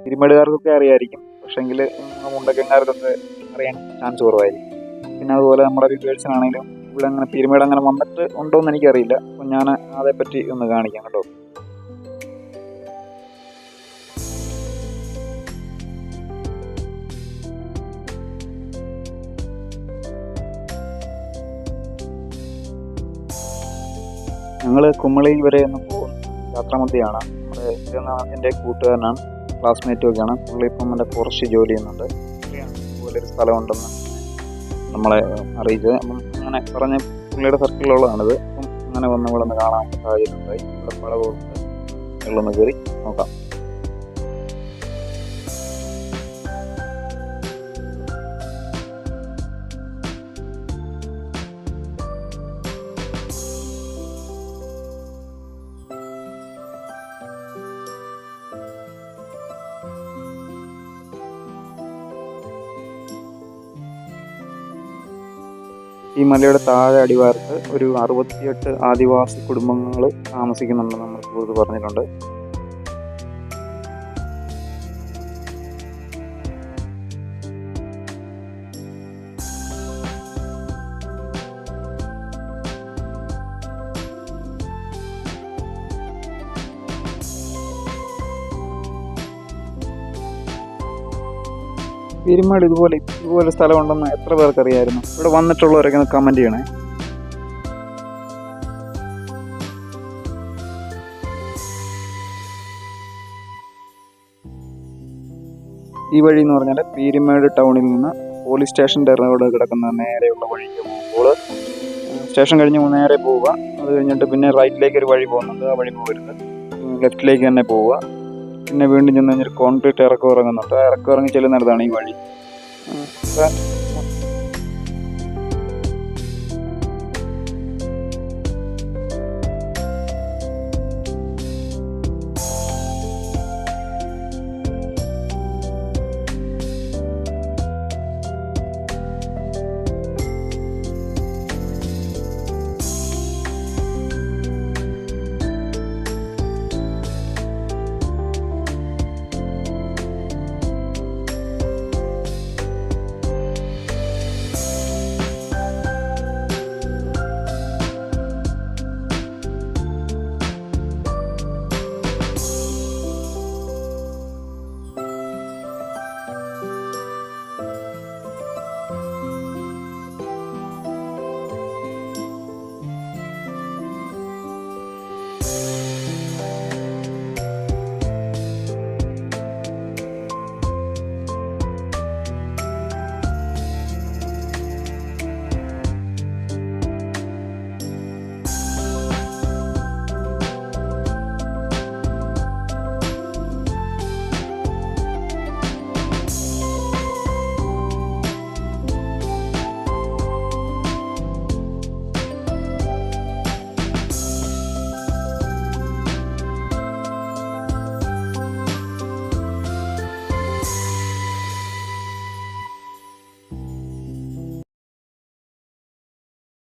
പീരുമേടുകാർക്കൊക്കെ അറിയായിരിക്കും, പക്ഷേങ്കിൽ മുണ്ടക്കൻകാർക്കൊക്കെ അറിയാൻ ചാൻസ് കുറവായിരിക്കും. പിന്നെ അതുപോലെ നമ്മുടെ വ്യൂവേഴ്സിനാണെങ്കിലും ഇവിടെ അങ്ങനെ പീരുമേട് അങ്ങനെ വന്നിട്ട് ഉണ്ടോ എന്ന് എനിക്കറിയില്ല. അപ്പം ഞാൻ അതേപ്പറ്റി ഒന്ന് കാണിക്കാം കേട്ടോ. ഞങ്ങൾ കുമളി വരെ ഒന്ന് പോകും യാത്രാമധ്യയാണ്. എൻ്റെ കൂട്ടുകാരനാണ്, ക്ലാസ്മേറ്റും ഒക്കെയാണ്. പുള്ളി ഇപ്പം എൻ്റെ ഫോറസ്റ്റ് ജോലി ചെയ്യുന്നുണ്ട്. അതുപോലൊരു സ്ഥലമുണ്ടെന്ന് നമ്മളെ അറിയിച്ചത്. അപ്പം അങ്ങനെ പറഞ്ഞ് പുള്ളിയുടെ സർക്കിളിലുള്ളതാണിത്. അപ്പം അങ്ങനെ വന്ന് ഇവിടെ നിന്ന് കാണാൻ സാഹചര്യം ഉണ്ടായി. ഇവിടെ പടവുണ്ട്, വെള്ളമൊന്ന് കയറി നോക്കാം. ഈ മലയുടെ താഴെ അടിവാരത്ത് ഒരു 68 ആദിവാസി കുടുംബങ്ങൾ താമസിക്കുന്നുണ്ടെന്ന് നമ്മൾ സുഹൃത്ത് പറഞ്ഞിട്ടുണ്ട്. പീരുമേട് ഇതുപോലെ സ്ഥലമുണ്ടെന്ന് എത്ര പേർക്ക് അറിയായിരുന്നു? ഇവിടെ വന്നിട്ടുള്ളവരൊക്കെ ഒന്ന് കമൻറ്റ് ചെയ്യണേ. ഈ വഴി എന്ന് പറഞ്ഞാൽ പീരുമേട് ടൗണിൽ നിന്ന് പോലീസ് സ്റ്റേഷൻ്റെ റോഡ് കിടക്കുന്ന നേരെയുള്ള വഴിക്ക് പോകുമ്പോൾ സ്റ്റേഷൻ കഴിഞ്ഞ് നേരെ പോവുക. അത് കഴിഞ്ഞിട്ട് പിന്നെ റൈറ്റിലേക്ക് ഒരു വഴി പോകുന്നുണ്ട്, ആ വഴി പോകരുത്, ലെഫ്റ്റിലേക്ക് തന്നെ പോവുക. പിന്നെ വീണ്ടും ചെന്ന് കഴിഞ്ഞൊരു കോൺക്രീറ്റ് ഇറക്കം ഇറങ്ങുന്നുണ്ട്. ആ ഇറക്കം ഇറങ്ങി ചെല്ലുന്നിടത്താണ് ഈ വഴി.